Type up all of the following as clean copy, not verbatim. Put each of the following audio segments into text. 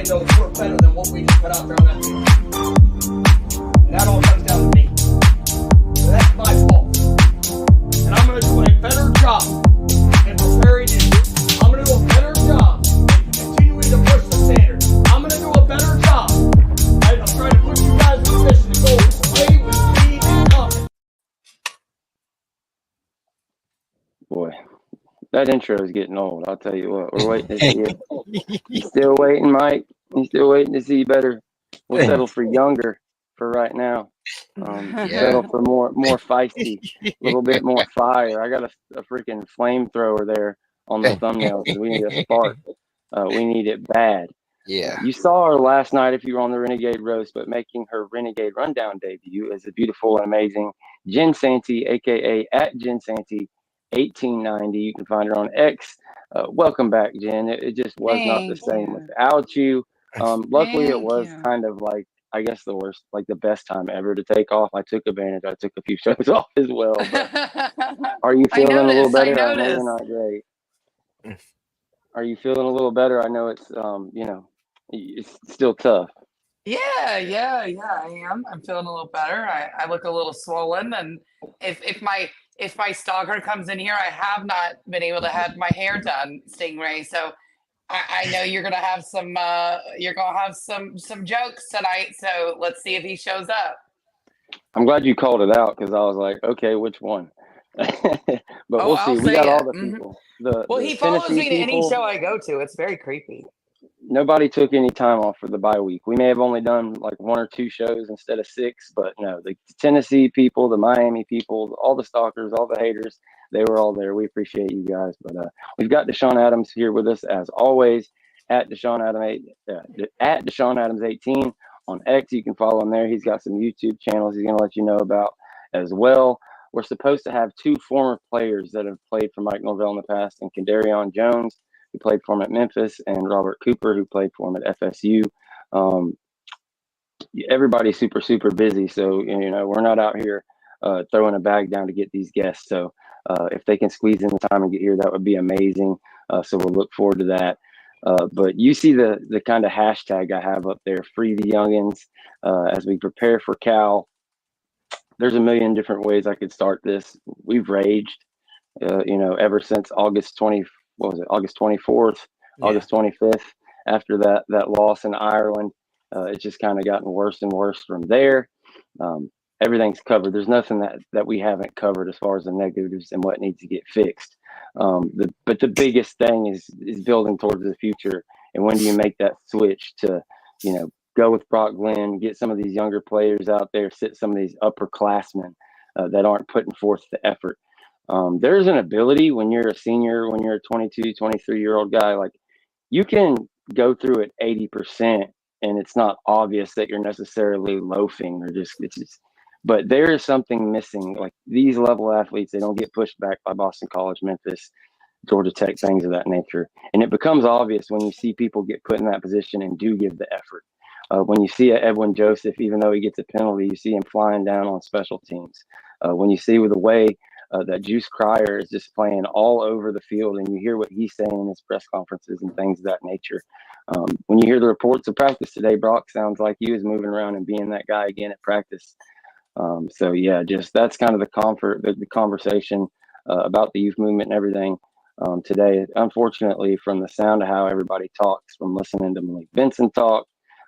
knows we're better than what we just put out there on that field. And that all comes down to me. So that's my fault. And I'm going to do a better job in preparing you. I'm going to do a better job in continuing to push the standard. I'm going to do a better job. I'm trying to put you guys in a position to go play with speed and confidence. Boy, that intro is getting old. I'll tell you what. We're waiting to see it. You still waiting, Mike? You still waiting to see better? We'll settle for younger for right now. Settle for more feisty, a little bit more fire. I got a freaking flamethrower there on the thumbnail because we need a spark. We need it bad. Yeah. You saw her last night if you were on the Renegade roast, but making her Renegade rundown debut is a beautiful and amazing Jen Santee, aka at Jen Santee 1890. You can find her on X. Welcome back, Jen. It just was not the same without you. Luckily, it was kind of like, I guess, the worst, like the best time ever to take off. I took advantage. I took a few shows off as well. Are you feeling a little better? I know you're not great. Are you feeling a little better? I know it's, it's still tough. Yeah, I am. I'm feeling a little better. I look a little swollen, and if my stalker comes in here, I have not been able to have my hair done, Stingray. So I know you're gonna have some jokes tonight. So let's see if he shows up. I'm glad you called it out because I was like, okay, which one? But we'll see. We got all the people. He follows me to any show I go to. It's very creepy. Nobody took any time off for the bye week. We may have only done like 1 or 2 shows instead of 6, but no, the Tennessee people, the Miami people, all the stalkers, all the haters, they were all there. We appreciate you guys. But we've got Deshaun Adams here with us as always at Deshaun Adams 18 on X. You can follow him there. He's got some YouTube channels he's going to let you know about as well. We're supposed to have 2 former players that have played for Mike Norvell in the past, and Kedarian Jones, who played for him at Memphis, and Robert Cooper, who played for him at FSU. Everybody's super, super busy. So, we're not out here throwing a bag down to get these guests. So if they can squeeze in the time and get here, that would be amazing. So we'll look forward to that. But you see the kind of hashtag I have up there, Free the Youngins, as we prepare for Cal. There's a million different ways I could start this. We've raged, ever since August 24th, August 25th, after that loss in Ireland. It's just kind of gotten worse and worse from there. Everything's covered. There's nothing that we haven't covered as far as the negatives and what needs to get fixed. But the biggest thing is building towards the future. And when do you make that switch to, go with Brock Glenn, get some of these younger players out there, sit some of these upperclassmen that aren't putting forth the effort. There's an ability when you're a senior, when you're a 22, 23-year-old guy, like you can go through it 80% and it's not obvious that you're necessarily loafing or but there is something missing. Like these level athletes, they don't get pushed back by Boston College, Memphis, Georgia Tech, things of that nature. And it becomes obvious when you see people get put in that position and do give the effort. When you see Edwin Joseph, even though he gets a penalty, you see him flying down on special teams. When you see with the way that Juice Cryer is just playing all over the field, and you hear what he's saying in his press conferences and things of that nature. When you hear the reports of practice today, Brock sounds like he was moving around and being that guy again at practice. So yeah, just that's kind of the conversation about the youth movement and everything today. Unfortunately, from the sound of how everybody talks, from listening to Malik Benson talk,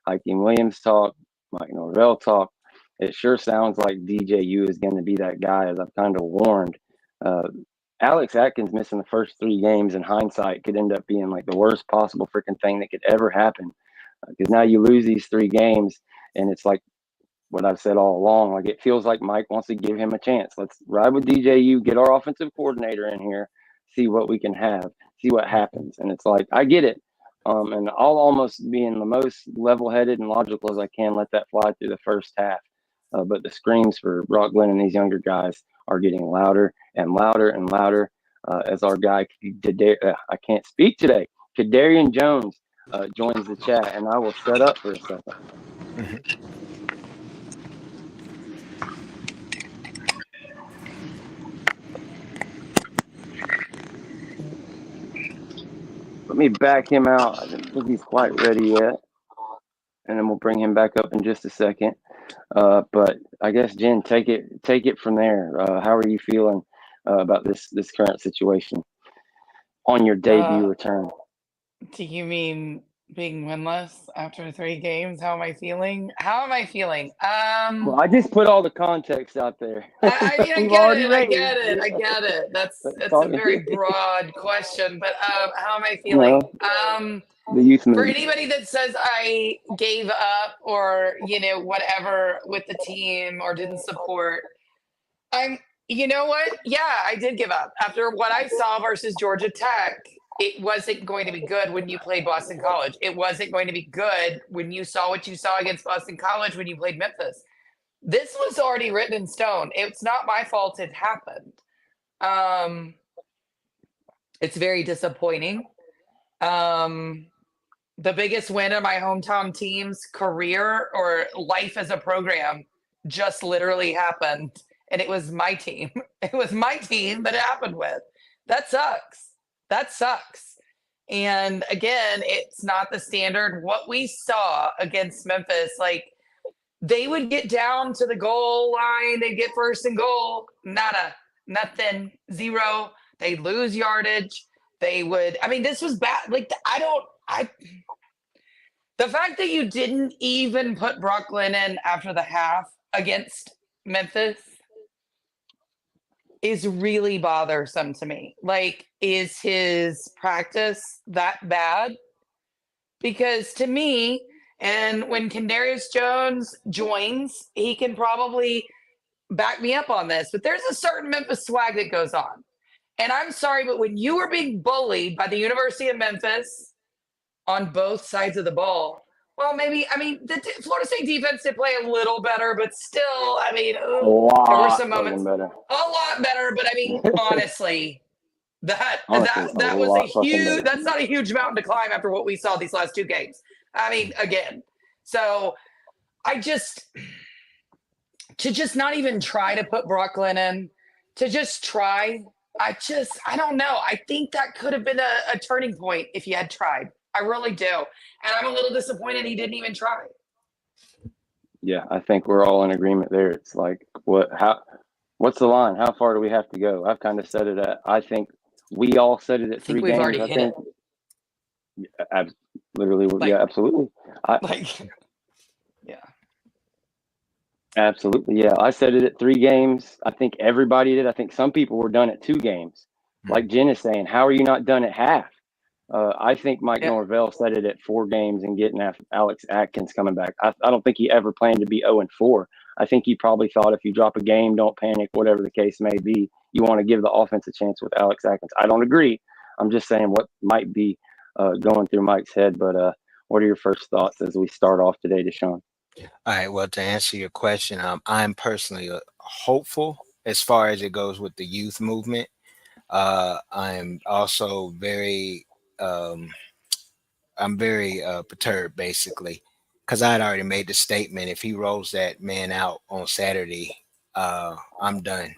Hakeem Williams talk, Mike Norvell talk, it sure sounds like DJU is going to be that guy, as I've kind of warned. Alex Atkins missing the first 3 games in hindsight could end up being like the worst possible freaking thing that could ever happen. Because now you lose these 3 games, and it's like what I've said all along. Like it feels like Mike wants to give him a chance. Let's ride with DJU, get our offensive coordinator in here, see what we can have, see what happens. And it's like, I get it. And I'll almost be in the most level-headed and logical as I can, let that fly through the first half. But the screams for Brock Glenn and these younger guys are getting louder and louder and louder as our guy, I can't speak today, Kedarian Jones joins the chat, and I will shut up for a second. Let me back him out. I don't think he's quite ready yet. and then we'll bring him back up in just a second. But I guess Jen, take it from there. How are you feeling about this current situation on your debut return? Do you mean being winless after 3 games? How am I feeling? How am I feeling? Well, I just put all the context out there. I mean, I We've get already it. I raised. get it. I get it. But It's a very broad question, but how am I you feeling? know, the youth For movement. anybody that says I gave up or whatever with the team or didn't support, you know what? Yeah, I did give up after what I saw versus Georgia Tech. It wasn't going to be good when you played Boston College. It wasn't going to be good when you saw what you saw against Boston College when you played Memphis. This was already written in stone. It's not my fault it happened. It's very disappointing. The biggest win of my hometown team's career or life as a program just literally happened. And it was my team. It was my team that it happened with. That sucks. That sucks. And again, it's not the standard. What we saw against Memphis, like, they would get down to the goal line, they'd get first and goal, nada, nothing, zero. They'd lose yardage. They would, this was bad. Like, the fact that you didn't even put Brock Lennon after the half against Memphis is really bothersome to me. Like, is his practice that bad? Because to me, and when Kedarian Jones joins, he can probably back me up on this, but there's a certain Memphis swag that goes on. And I'm sorry, but when you were being bullied by the University of Memphis on both sides of the ball, well, maybe, the Florida State defense did play a little better, but still, there were some moments. Better. A lot better, but honestly, that was a huge, that's not a huge mountain to climb after what we saw these last 2 games. Again. So to just not even try to put Brock Lennon, to just try, I don't know. I think that could have been a turning point if you had tried. I really do. And I'm a little disappointed he didn't even try. Yeah, I think we're all in agreement there. It's like, what's the line? How far do we have to go? I've kind of said it I think we all said it at 3 we've games. already hit it. Literally, yeah, absolutely. Yeah. Absolutely, yeah. I said it at 3 games. I think everybody did. I think some people were done at 2 games. Like Jen is saying, how are you not done at half? I think Mike Norvell said it at 4 games and getting Alex Atkins coming back. I don't think he ever planned to be 0-4. I think he probably thought if you drop a game, don't panic, whatever the case may be. You want to give the offense a chance with Alex Atkins. I don't agree. I'm just saying what might be going through Mike's head. But what are your first thoughts as we start off today, Deshaun? All right. Well, to answer your question, I'm personally hopeful as far as it goes with the youth movement. I'm also very perturbed, basically, because I had already made the statement. If he rolls that man out on Saturday, I'm done.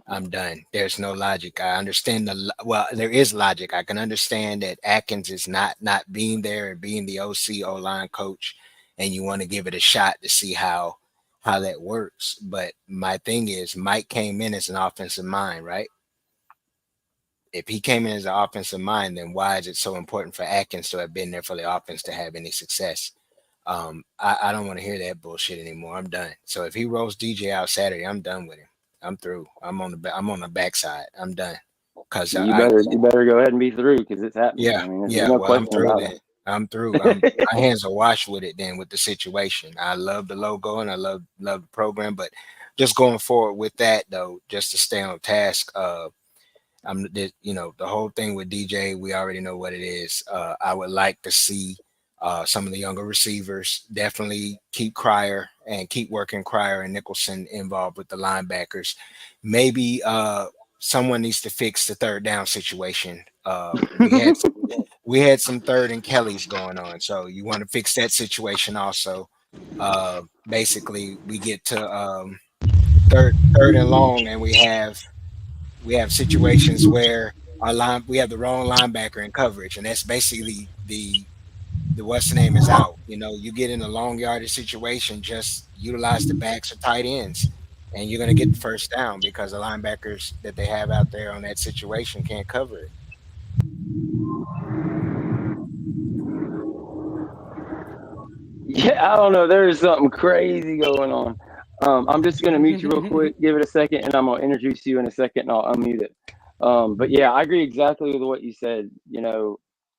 I'm done. There's no logic. I understand there is logic. I can understand that Atkins is not being there and being the OC O-line coach, and you want to give it a shot to see how that works. But my thing is, Mike came in as an offensive mind, right? If he came in as an offensive mind, then why is it so important for Atkins to have been there for the offense to have any success? I don't want to hear that bullshit anymore. I'm done. So if he rolls DJ out Saturday, I'm done with him. I'm through. I'm on the backside. I'm done. Cause you better go ahead and be through because it's happening. Yeah. No well, I'm through then. I'm through. My hands are washed with it then with the situation. I love the logo and I love the program, but just going forward with that though, just to stay on task. The whole thing with DJ, we already know what it is. I would like to see some of the younger receivers definitely keep Cryer and keep working Cryer and Nicholson involved with the linebackers. Maybe someone needs to fix the third down situation. We had some third and Kellys going on, so you want to fix that situation also. Basically, we get to third and long, and we have situations where we have the wrong linebacker in coverage, and that's basically the the what's the name is out. You get in a long yardage situation, just utilize the backs or tight ends, and you're gonna get the first down because the linebackers that they have out there on that situation can't cover it. Yeah, I don't know. There is something crazy going on. I'm just gonna mute you real quick. Give it a second, and I'm gonna introduce you in a second, and I'll unmute it. But yeah, I agree exactly with what you said.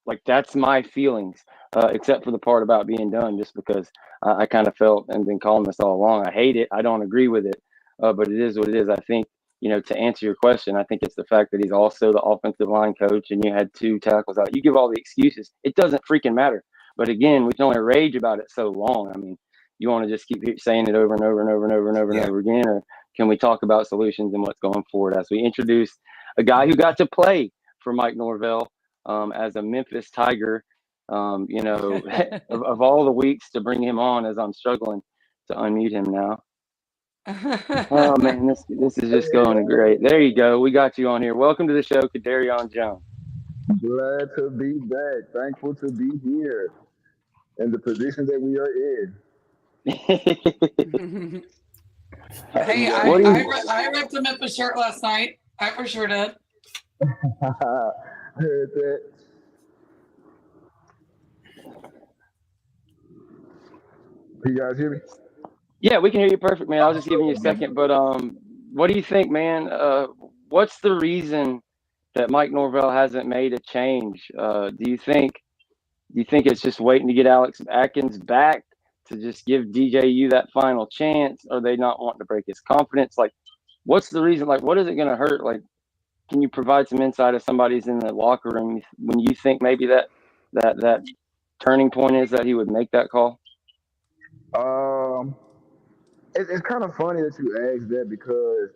Like that's my feelings, except for the part about being done, just because I kind of felt and been calling this all along. I hate it. I don't agree with it, but it is what it is. I think to answer your question, I think it's the fact that he's also the offensive line coach, and you had 2 tackles out. You give all the excuses. It doesn't freaking matter. But again, we can only rage about it so long. I mean, you want to just keep saying it over and over and over and over and over and Yeah. over again, or can we talk about solutions and what's going forward as we introduce a guy who got to play for Mike Norvell as a Memphis Tiger? Of all the weeks to bring him on, as I'm struggling to unmute him now. Oh man, this is just going great. There you go. We got you on here. Welcome to the show, Kedarian Jones. Glad to be back. Thankful to be here in the position that we are in. Hey, What do you? I ripped a Memphis shirt last night. I for sure did. Heard that. Can you guys hear me? Yeah, we can hear you perfect, man. I was just giving you a second, but what do you think, man? What's the reason that Mike Norvell hasn't made a change? Do you think it's just waiting to get Alex Atkins back to just give DJU that final chance? Or they not wanting to break his confidence? Like, what's the reason? Like, what is it going to hurt? Like, can you provide some insight if somebody's in the locker room when you think maybe that turning point is that he would make that call? Um, it's kind of funny that you asked that because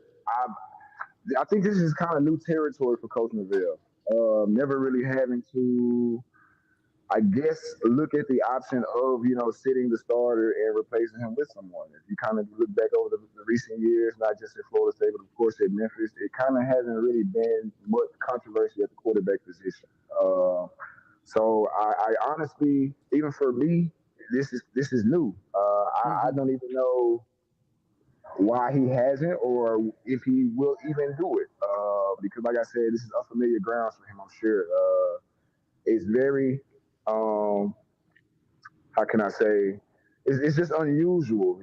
I think this is kind of new territory for Coach Norvell. Never really having to, I guess, look at the option of sitting the starter and replacing him with someone. If you kind of look back over the recent years, not just at Florida State, but of course at Memphis, it kind of hasn't really been much controversy at the quarterback position. So I honestly, even for me, this is new. I don't even know why he hasn't or if he will even do it. Because like I said, this is unfamiliar grounds for him. I'm sure. It's very how can I say? It's just unusual,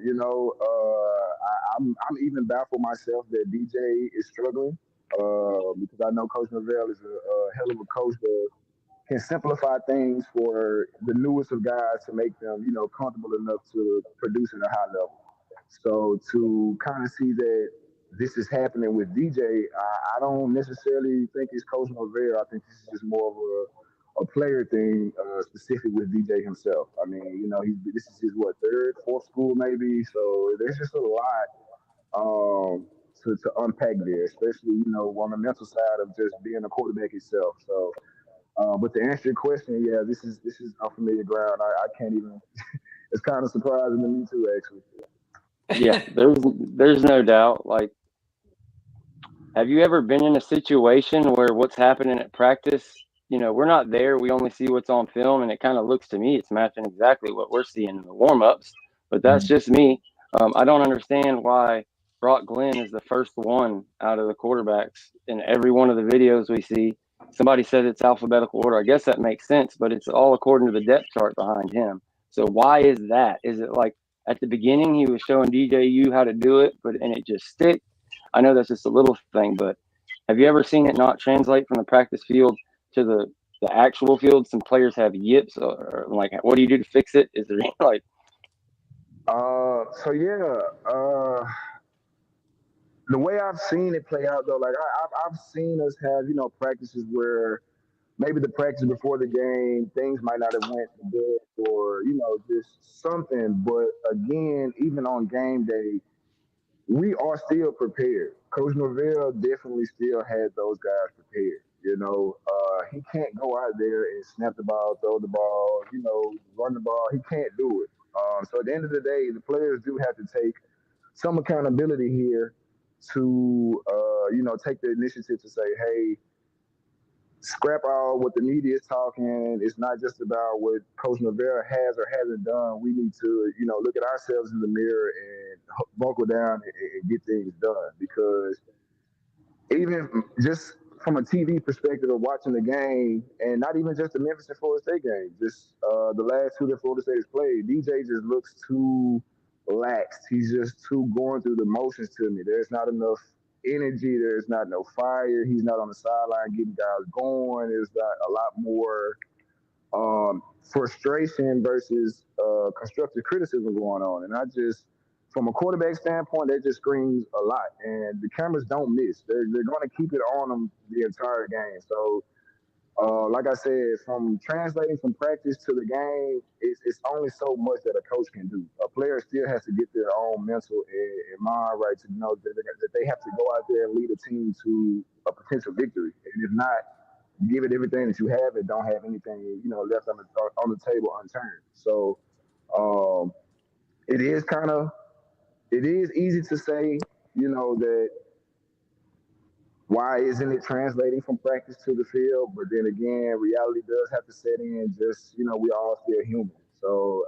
I'm even baffled myself that DJ is struggling because I know Coach Norvell is a hell of a coach that can simplify things for the newest of guys to make them, comfortable enough to produce at a high level. So to kind of see that this is happening with DJ, I don't necessarily think it's Coach Norvell. I think this is just more of a player thing, specific with DJ himself. I mean, this is his what third, fourth school maybe. So there's just a lot to unpack there, especially on the mental side of just being a quarterback itself. So but to answer your question, yeah, this is unfamiliar ground. I can't even. It's kind of surprising to me too, actually. Yeah, there's no doubt. Like, have you ever been in a situation where what's happening at practice, we're not there. We only see what's on film, and it kind of looks to me it's matching exactly what we're seeing in the warm-ups. But that's just me. I don't understand why Brock Glenn is the first one out of the quarterbacks in every one of the videos we see. Somebody said it's alphabetical order. I guess that makes sense, but it's all according to the depth chart behind him. So why is that? Is it like at the beginning he was showing DJU how to do it, and it just stick? I know that's just a little thing, but have you ever seen it not translate from the practice field to the actual field? Some players have yips, or like, what do you do to fix it? Is there like? So yeah, the way I've seen it play out though, like I've seen us have practices where maybe the practice before the game things might not have went good or just something, but again, even on game day, we are still prepared. Coach Norvell definitely still had those guys prepared. He can't go out there and snap the ball, throw the ball, run the ball. He can't do it. So at the end of the day, the players do have to take some accountability here to, take the initiative to say, hey, scrap all what the media is talking. It's not just about what Coach Norvell has or hasn't done. We need to, look at ourselves in the mirror and buckle down and get things done. Because even just from a TV perspective of watching the game, and not even just the Memphis and Florida State game, just the last two that Florida State has played, DJ just looks too lax. He's just too going through the motions to me. There's not enough energy. There's not no fire. He's not on the sideline getting guys going. There's not a lot more frustration versus constructive criticism going on. And from a quarterback standpoint, that just screams a lot. And the cameras don't miss. They're going to keep it on them the entire game. So, like I said, from translating from practice to the game, it's only so much that a coach can do. A player still has to get their own mental and mind right to know that they have to go out there and lead a team to a potential victory. And if not, give it everything that you have and don't have anything, left on the table unturned. So it is easy to say, that why isn't it translating from practice to the field? But then again, reality does have to set in. Just we all still human. So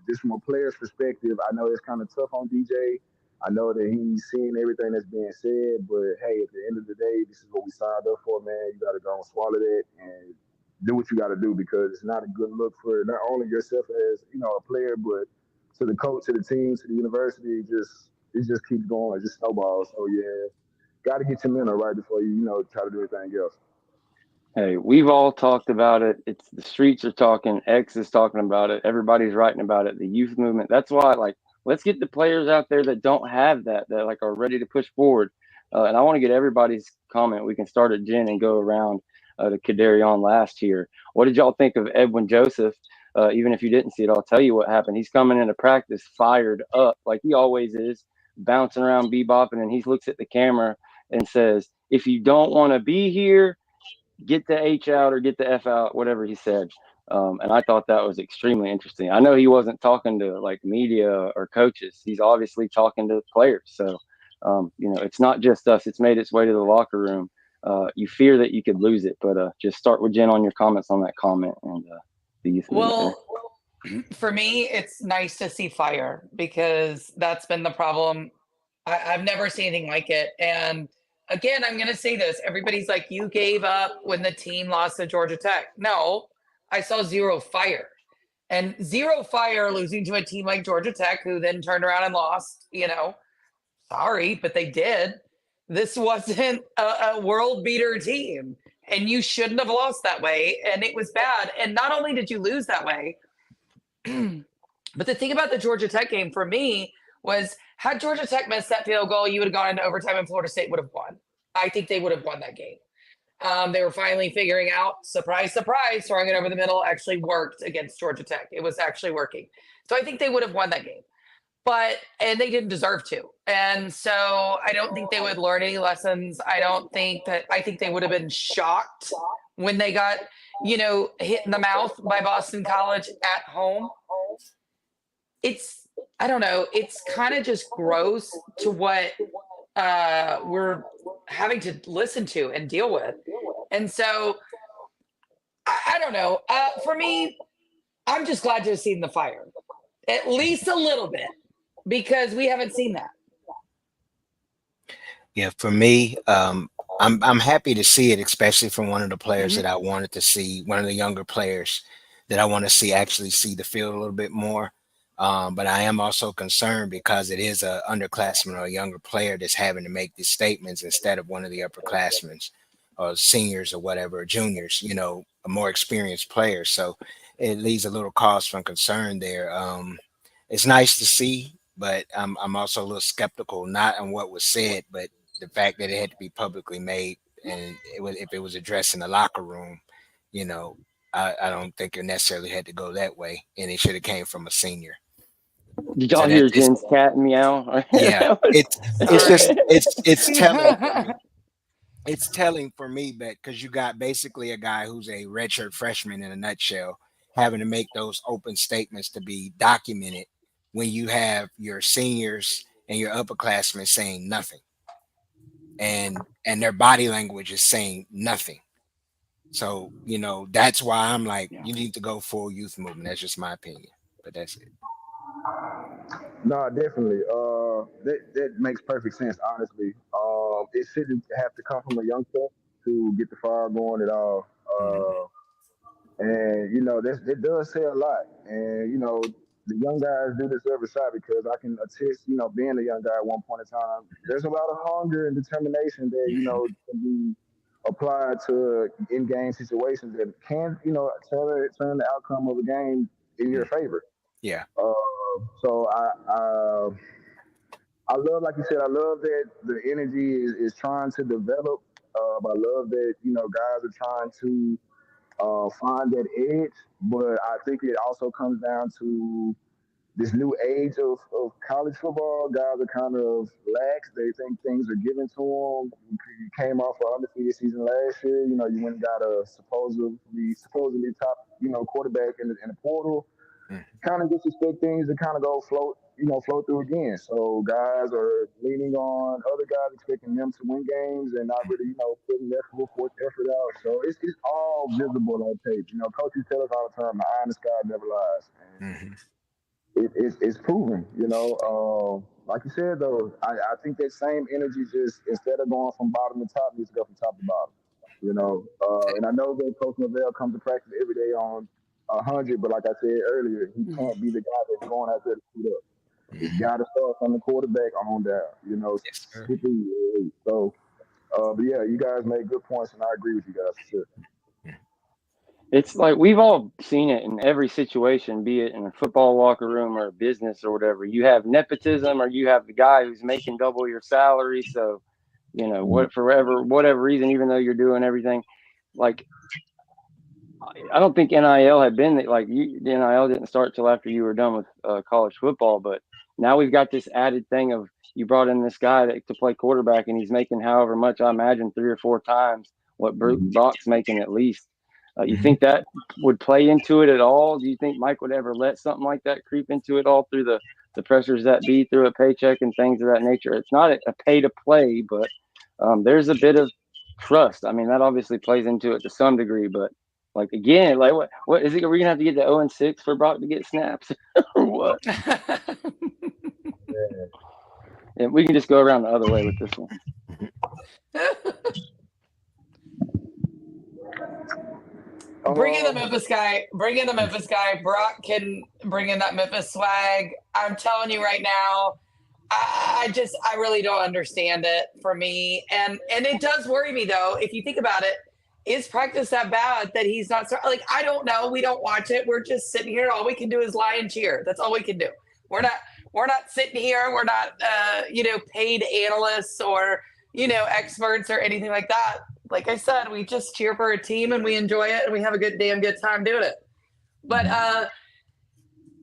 just from a player's perspective, I know it's kind of tough on DJ. I know that he's seeing everything that's being said, but hey, at the end of the day, this is what we signed up for, man. You got to go and swallow that and do what you got to do, because it's not a good look for not only yourself as a player, but to the coach, to the team, to the university. It just keeps going, it just snowballs. So yeah, got to get your mental right before you try to do anything else. Hey, we've all talked about it. It's the streets are talking. X is talking about it. Everybody's writing about it. The youth movement. That's why, let's get the players out there that don't have that are ready to push forward. And I want to get everybody's comment. We can start at Jen and go around to Kedarian last year. What did y'all think of Edwin Joseph? Even if you didn't see it, I'll tell you what happened. He's coming into practice fired up, like he always is, bouncing around, bebopping, and he looks at the camera and says, "If you don't want to be here, get the H out or get the F out," whatever he said. And I thought that was extremely interesting. I know he wasn't talking to media or coaches. He's obviously talking to players. So, it's not just us. It's made its way to the locker room. You fear that you could lose it, but just start with Jen on your comments on that comment and the youth movement. Well, for me, it's nice to see fire, because that's been the problem. I've never seen anything like it. And again, I'm going to say this. Everybody's like, you gave up when the team lost to Georgia Tech. No, I saw zero fire. And zero fire losing to a team like Georgia Tech, who then turned around and lost, sorry, but they did. This wasn't a world beater team, and you shouldn't have lost that way. And it was bad. And not only did you lose that way, but the thing about the Georgia Tech game for me was, had Georgia Tech missed that field goal, you would have gone into overtime and Florida State would have won. I think they would have won that game. They were finally figuring out, surprise, surprise, throwing it over the middle actually worked against Georgia Tech. It was actually working. So I think they would have won that game. And they didn't deserve to. And so I don't think they would learn any lessons. I think they would have been shocked when they got, hit in the mouth by Boston College at home. I don't know. It's kind of just gross to what we're having to listen to and deal with. And so I don't know. For me, I'm just glad to have seen the fire, at least a little bit, because we haven't seen that. Yeah, for me, I'm happy to see it, especially from one of the players that I wanted to see, one of the younger players that I want to see actually see the field a little bit more. But I am also concerned because it is a underclassman or a younger player that's having to make these statements instead of one of the upperclassmen or seniors or whatever, juniors, a more experienced player. So it leaves a little cause for concern there. It's nice to see, but I'm also a little skeptical, not on what was said, but the fact that it had to be publicly made, and if it was addressed in the locker room, I don't think it necessarily had to go that way, and it should have came from a senior. Did y'all hear Jen's cat meow? Yeah, it's telling. It's telling for me, because you got basically a guy who's a redshirt freshman in a nutshell, having to make those open statements to be documented when you have your seniors and your upperclassmen saying nothing, and their body language is saying nothing. So, that's why I'm like, you need to go full youth movement. That's just my opinion, but that's it. No, definitely. That makes perfect sense. Honestly, it shouldn't have to come from a youngster to get the fire going at all. Mhm. And that does say a lot. And the young guys do deserve a shot because I can attest. Being a young guy at one point in time, there's a lot of hunger and determination that can be applied to in-game situations that can turn the outcome of a game in your Mm. favor. Yeah. So I love, like you said, I love that the energy is trying to develop. I love that guys are trying to find that edge, but I think it also comes down to this new age of college football. Guys are kind of lax. They think things are given to them. You came off an undefeated season last year. You went and got a supposedly top quarterback in the portal. Mm. Kind of just expect things to kind of go float through again. So guys are leaning on other guys, expecting them to win games and not really, putting their full force effort out. So it's all visible on tape. Coaches tell us all the time, the eye in the sky never lies. And Mhm. it's proven, like you said though, I think that same energy just instead of going from bottom to top needs to go from top to bottom. And I know that Coach Norvell comes to practice every day on 100, but like I said earlier, he can't be the guy that's going out there to shoot up. It's Mhm. got to start from the quarterback on down. Yes, sir. So, but yeah, you guys made good points, and I agree with you guys for sure. Mhm. It's like we've all seen it in every situation, be it in a football locker room or a business or whatever. You have nepotism, or you have the guy who's making double your salary. So, Mhm. what forever, whatever reason, even though you're doing everything, like I don't think NIL had been like the NIL didn't start till after you were done with college football, but now we've got this added thing of you brought in this guy to play quarterback and he's making however much, I imagine 3 or 4 times what Mhm. Brock's making at least. You Mhm. think that would play into it at all? Do you think Mike would ever let something like that creep into it all through the pressures that be through a paycheck and things of that nature? It's not a pay to play, but there's a bit of trust. I mean, that obviously plays into it to some degree, but like again, like what is it? Are we gonna have to get to 0-6 for Brock to get snaps or what? And we can just go around the other way with this one. Bring in the Um, Memphis guy. Bring in the Memphis guy. Brock can bring in that Memphis swag. I'm telling you right now, I really don't understand it for me, and it does worry me though. If you think about it, is practice that bad that he's not like? I don't know. We don't watch it. We're just sitting here. All we can do is lie and cheer. That's all we can do. We're not. We're not sitting here. We're not, paid analysts or experts or anything like that. Like I said, we just cheer for a team and we enjoy it and we have a damn good time doing it. But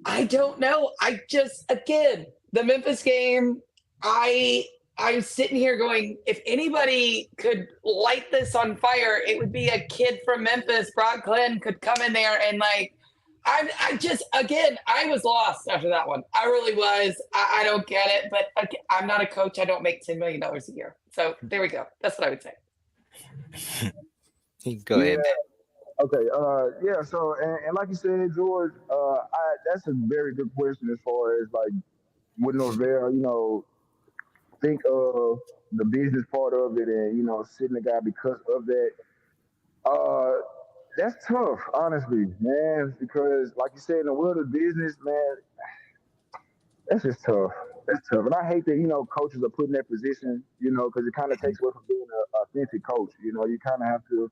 I don't know. I just again the Memphis game. I I'm sitting here going, if anybody could light this on fire, it would be a kid from Memphis. Brock Glenn could come in there and like. I just again I was lost after that one. I really was. I don't get it. But again, I'm not a coach. I don't make $10 million a year. So there we go. That's what I would say. Go yeah. ahead, man. Okay. Yeah. So, and like you said, George, that's a very good question as far as like would Norvell, think of the business part of it and sitting the guy because of that. Uh, that's tough, honestly, man. Because like you said, in the world of business, man, that's just tough. That's tough, and I hate that coaches are put in that position, because it kind of takes away from being an authentic coach. You kind of have to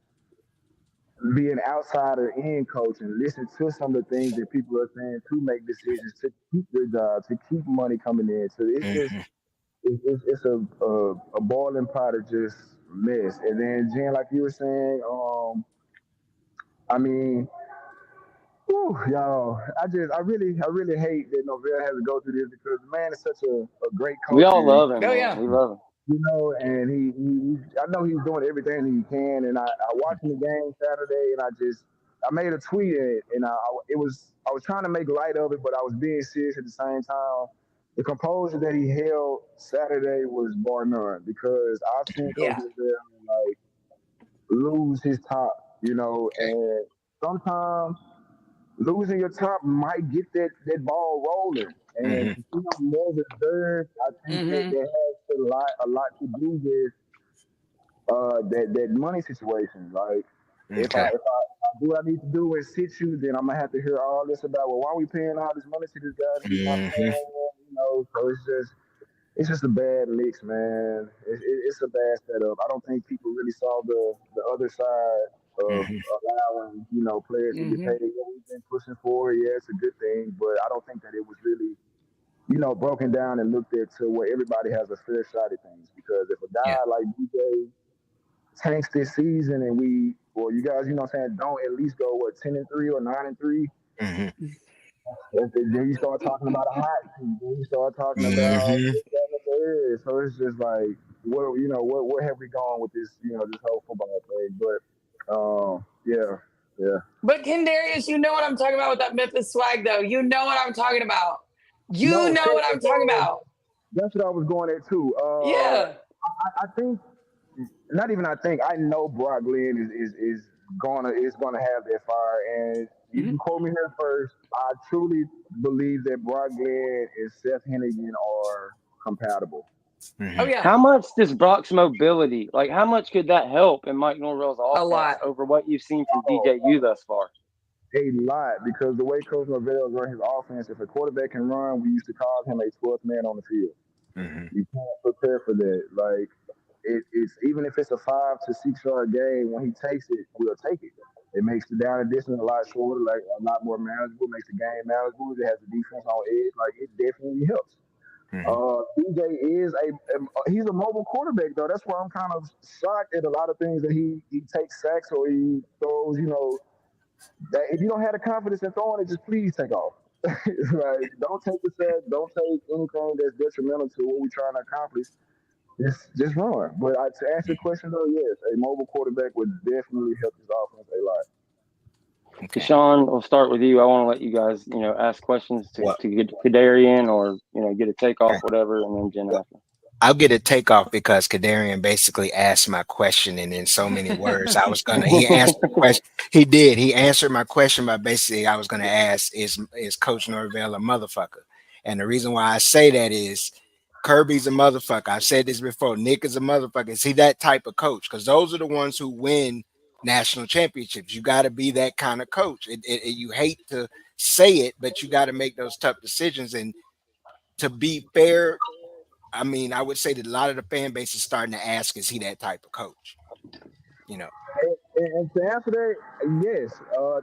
be an outsider in coach and listen to some of the things that people are saying to make decisions to keep their job, to keep money coming in. So it's just Mhm. it's a boiling pot of just mess. And then Jen, like you were saying, I mean, whew, y'all, I really hate that Novell has to go through this because the man is such a great We coach all and love him, Oh man. yeah. We love him. and I know he's doing everything he can. And I watched the game Saturday, and I made a tweet, and I was trying to make light of it, but I was being serious at the same time. The composure that he held Saturday was bar none because I've seen Coach Yeah. Lavelle like lose his top. And sometimes losing your top might get that ball rolling. And Mm-hmm. to see him more reserved, I think that has a lot to do with that money situation. Like Okay. if I do what I need to do and sit you, then I'm gonna have to hear all this about, well, why are we paying all this money to this guy and he's not Mm-hmm. playing. So it's just a bad mix, man. It's a bad setup. I don't think people really saw the other side of Mm-hmm. allowing players to get paid. What we've been pushing for, yeah, it's a good thing, but I don't think that it was really broken down and looked at to where everybody has a fair shot at things. Because if a Yeah. guy like DJ tanks this season and or you guys, what I'm saying, don't at least go 10-3 or 9-3. Mm-hmm. Then you start talking about a hot seat. Then you start talking about Mm-hmm. this, that, and the third. So it's just like, where have we gone with this whole football thing? But, yeah, yeah. But Kendarius, you know what I'm talking about with that Memphis swag, though. You know what I'm talking about. You No, know what I'm talking about. that's what I was going at too. Yeah. I think not even I think I know Brock Glenn is gonna have that fire, and you Mhm. can quote me here first. I truly believe that Brock Glenn and Seth Hennigan are compatible. Oh, Mm-hmm. yeah. How much does Brock's mobility, like how much could that help in Mike Norvell's A offense lot. over what you've seen from Oh, DJU thus far? a lot, because the way Coach Norvell run his offense, if a quarterback can run, we used to call him a 12th man on the field. Mm-hmm. You can't prepare for that. Like it's even if it's a 5 to 6 yard game, when he takes it, we'll take it. It makes the down and distance a lot shorter, like a lot more manageable. Makes the game manageable. It has the defense on edge. Like it definitely helps. Mm-hmm. DJ is he's a mobile quarterback though. That's why I'm kind of shocked at a lot of things that he takes sacks or he throws. That if you don't have the confidence in throwing it, just please take off. Like don't take the sack. Don't take anything that's detrimental to what we're trying to accomplish. Just run. But to answer the question though, yes, a mobile quarterback would definitely help his offense a lot. Okay. Deshaun, we'll start with you. I want to let you guys, ask questions Well, to get Kedarian or, get a takeoff, okay. whatever, and then Jen Well, after. I'll get a takeoff because Kedarian basically asked my question, and in so many words, he answered the question. He did. He answered my question by basically I was gonna ask, is Coach Norvell a motherfucker? And the reason why I say that is Kirby's a motherfucker. I've said this before. Nick is a motherfucker. Is he that type of coach? Because those are the ones who win national championships. You got to be that kind of coach. You hate to say it, but you got to make those tough decisions. And to be fair, I mean, I would say that a lot of the fan base is starting to ask, is he that type of coach? And to answer that, yes.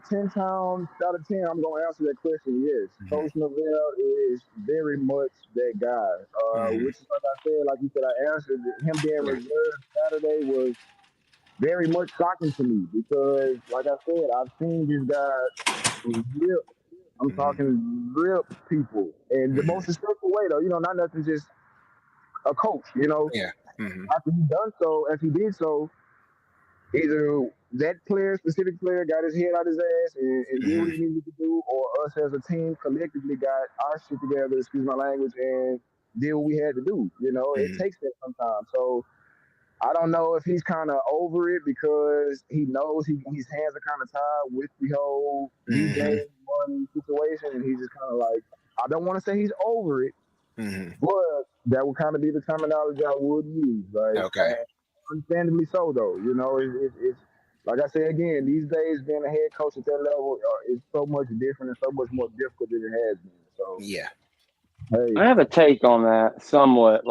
10 times out of 10, I'm gonna answer that question. Yes, Mm-hmm. Coach Norvell is very much that guy. Mm-hmm. Which is like I said, like you said, I answered him being Yeah. reserved Saturday was very much shocking to me because, like I said, I've seen this guy rip. I'm Mm-hmm. talking rip people in the Mm-hmm. most respectful way, though. Not nothing just a coach. Yeah. Mm-hmm. After he done so, as he did so, either that player, specific player, got his head out his ass and did what Mm-hmm. he needed to do, or us as a team collectively got our shit together, excuse my language, and did what we had to do. It Mm-hmm. takes that sometimes. So I don't know if he's kind of over it because he knows his hands are kind of tied with the whole DJ Mm-hmm. money situation, and he's just kind of like, I don't want to say he's over it, Mm-hmm. but that would kind of be the terminology I would use. Like, Okay. understandably so, though. It's like I say again, these days being a head coach at that level is so much different and so much more difficult than it has been. So, Yeah. hey, I have a take on that somewhat.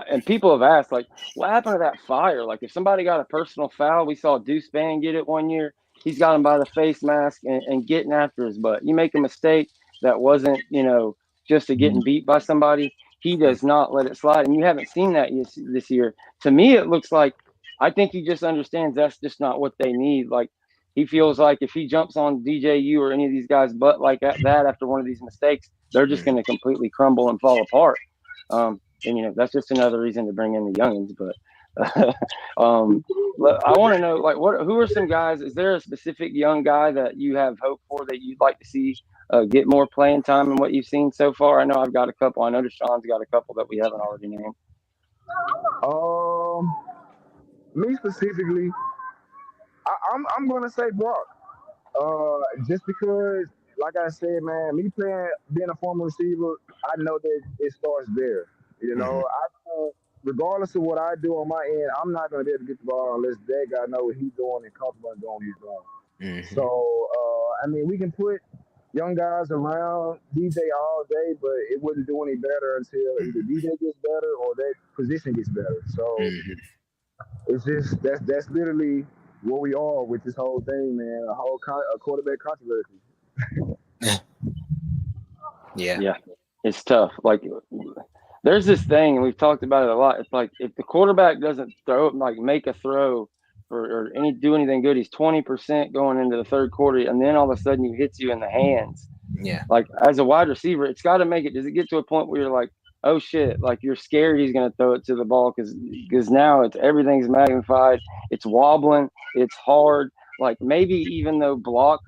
And people have asked, what happened to that fire? Like, if somebody got a personal foul, we saw Deuce Spann get it one year. He's got him by the face mask and getting after his butt. You make a mistake that wasn't, just a getting beat by somebody. He does not let it slide. And you haven't seen that this year. To me, it looks like I think he just understands that's just not what they need. Like, he feels like if he jumps on DJU or any of these guys' butt like that after one of these mistakes, they're just Mm-hmm. going to completely crumble and fall apart. And that's just another reason to bring in the youngins. But I want to know, who are some guys? Is there a specific young guy that you have hope for that you'd like to see get more playing time than what you've seen so far? I know I've got a couple. I know Deshaun's got a couple that we haven't already named. um, me specifically, I'm gonna say Brock. Just because, like I said, man, me being a former receiver, I know that it starts there. You know, regardless of what I do on my end, I'm not gonna be able to get the ball unless that guy know what he's doing and comfortable in doing what he's doing. So, I mean, we can put young guys around DJ all day, but it wouldn't do any better until either DJ gets better or that position gets better. So it's just that's literally where we are with this whole thing, man. A quarterback controversy. Yeah, it's tough. Like, there's this thing, and we've talked about it a lot. It's like if the quarterback doesn't make a throw or do anything good, he's 20% going into the third quarter, and then all of a sudden he hits you in the hands. Yeah. Like, as a wide receiver, it's got to make it. Does it get to a point where you're like, oh shit, like you're scared he's going to throw it to the ball because now everything's magnified, it's wobbling, it's hard. Like, maybe even though Brock,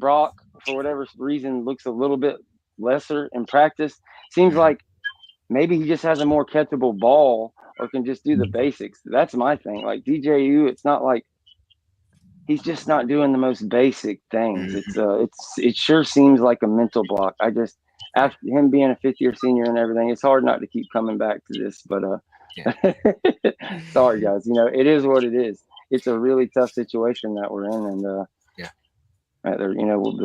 for whatever reason, looks a little bit lesser in practice, seems like maybe he just has a more catchable ball or can just do the basics. That's my thing. Like DJU, it's not like he's just not doing the most basic things. It sure seems like a mental block. I just, after him being a fifth-year senior and everything, it's hard not to keep coming back to this. But sorry guys, it is what it is. It's a really tough situation that we're in, and the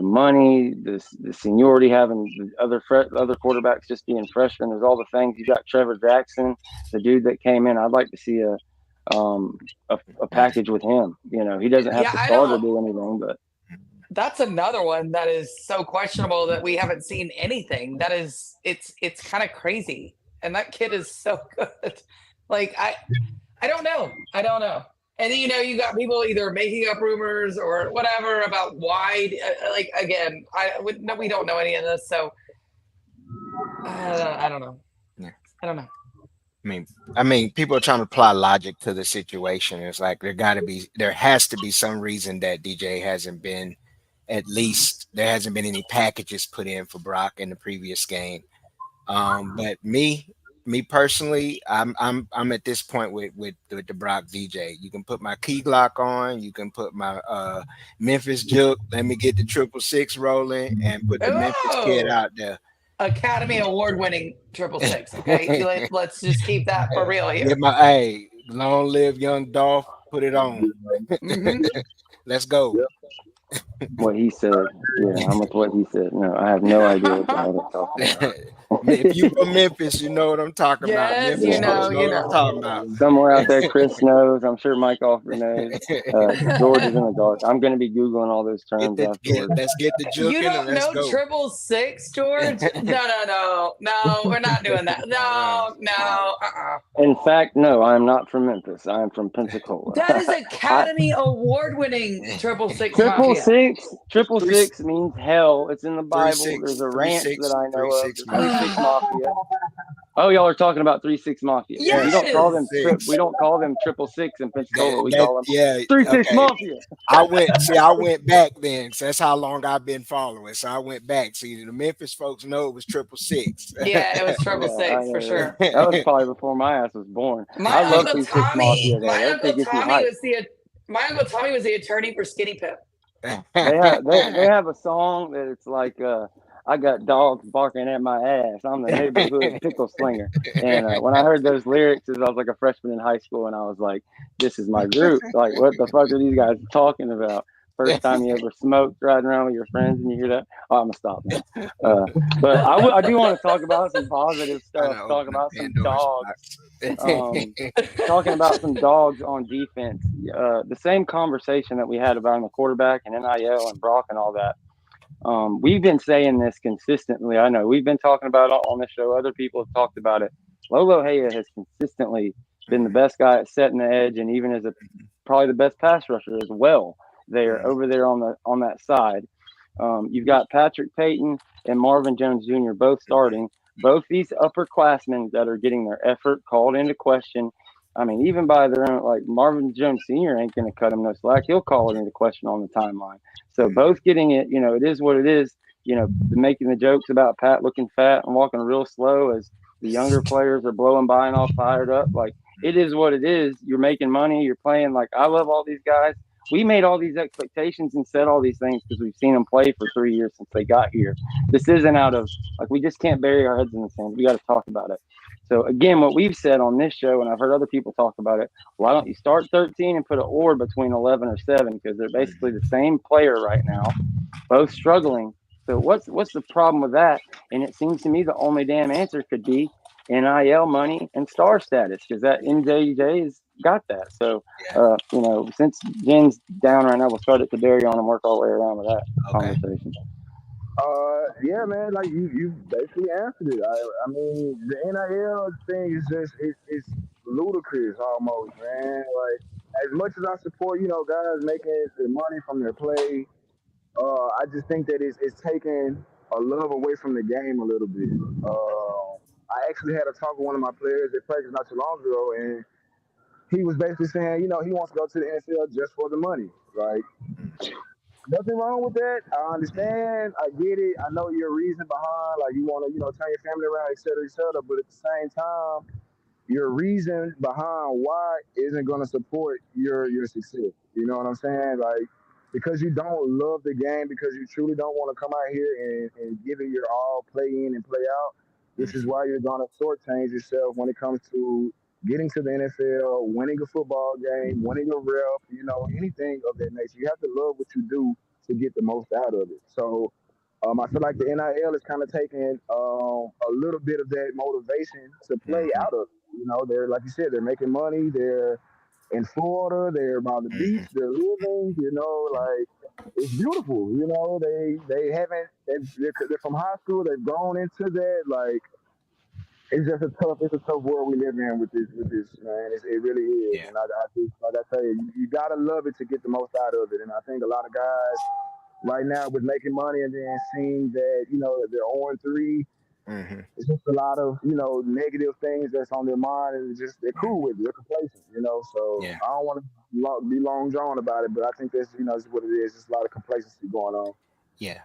money, the seniority, having the other quarterbacks just being freshmen. There's all the things. You got Trevor Jackson, the dude that came in. I'd like to see a package with him. He doesn't have to start or do anything, but that's another one that is so questionable that we haven't seen anything. That is, it's kind of crazy. And that kid is so good. Like, I don't know. And then, you got people either making up rumors or whatever about why. Like, again, we don't know any of this, so I don't know. Yeah. I don't know. I mean, people are trying to apply logic to the situation. It's like there has to be some reason that DJ hasn't been. At least there hasn't been any packages put in for Brock in the previous game. But me personally, I'm at this point with the Brock DJ. You can put my key Glock on, you can put my Memphis juke. Let me get the 666 rolling and put the Memphis kid out there. Academy Award winning 666. Okay, let's just keep that for real here. Get my long live young Dolph. Put it on. Let's go. Yep. What he said, how much what he said. No, I have no idea what the hell they're talking about. If you from Memphis, you know what I'm talking about. Memphis, you know what I'm talking about. Somewhere out there, Chris knows. I'm sure Mike Offer knows. George is in the dark. I'm going to be Googling all those terms afterwards. Let's get the juke. You don't know 666, George? No, we're not doing that. No. In fact, no, I'm not from Memphis. I'm from Pensacola. That is Academy Award winning 666. 666 means hell. It's in the Bible. There's a ranch that I know of. 36 Mafia. Oh, y'all are talking about 36 Mafia. Yes. We don't call them 666 in Pensacola. We call them 36 Mafia. I went back then. So that's how long I've been following. So I went back. See, the Memphis folks know it was 666. Yeah, it was 666 for sure. That was probably before my ass was born. My I love Uncle 36 Mafia. My Uncle Tommy was the attorney for Skinny Pip. They have a song that it's like I got dogs barking at my ass. I'm the neighborhood pickle slinger. And when I heard those lyrics, I was like a freshman in high school, and I was like, this is my group. Like, what the fuck are these guys talking about? First time you ever smoked riding around with your friends and you hear that? Oh, I'm going to stop now. But I do want to talk about some positive stuff. Talk about some dogs. Talking about some dogs on defense. The same conversation that we had about the quarterback and NIL and Brock and all that. We've been saying this consistently. I know we've been talking about it on the show. Other people have talked about it. Lolo Haya has consistently been the best guy at setting the edge, and even as probably the best pass rusher as well. They're over there on that side. You've got Patrick Payton and Marvin Jones Jr. both starting. Both these upperclassmen that are getting their effort called into question. I mean, even by their own, like Marvin Jones Sr. ain't going to cut him no slack. He'll call it into question on the timeline. So both getting it, it is what it is. Making the jokes about Pat looking fat and walking real slow as the younger players are blowing by and all fired up. Like, it is what it is. You're making money. You're playing. Like, I love all these guys. we made all these expectations and said all these things because we've seen them play for 3 years since they got here. This isn't out of like, we just can't bury our heads in the sand. We got to talk about it. So again, what we've said on this show, and I've heard other people talk about it, why don't you start 13 and put an or between 11 or 7, because they're basically the same player right now, both struggling. So what's the problem with that? And it seems to me the only damn answer could be NIL money and star status, because that NJJ's got that. So since Jen's down right now, we'll start at Kedarian and work our way around with that conversation. Yeah, man, like you basically answered it. I mean, the NIL thing is just it's ludicrous almost, man. Like, as much as I support, guys making the money from their play, I just think that it's taking a love away from the game a little bit. I actually had a talk with one of my players at practice not too long ago, and he was basically saying, he wants to go to the NFL just for the money. Like, nothing wrong with that. I understand. I get it. I know your reason behind, like, you want to, turn your family around, et cetera, et cetera. But at the same time, your reason behind why isn't going to support your success. You know what I'm saying? Like, because you don't love the game, because you truly don't want to come out here and give it your all, play in and play out. This is why you're going to shortchange yourself when it comes to getting to the NFL, winning a football game, winning a rep, anything of that nature. You have to love what you do to get the most out of it. So I feel like the NIL is kind of taking a little bit of that motivation to play out of it. They're, like you said, they're making money. They're in Florida. They're by the beach. They're living. Like, it's beautiful. They haven't. They're from high school. They've grown into that. Like, it's just it's a tough world we live in with this, man. It really is. Yeah. And I just, like I say, you gotta love it to get the most out of it. And I think a lot of guys right now with making money and then seeing that, they're 0-3, it's just a lot of, negative things that's on their mind, and they're cool with it. They're complacent, So I don't want to be long drawn about it, but I think that's, that's what it is. Just a lot of complacency going on. Yeah.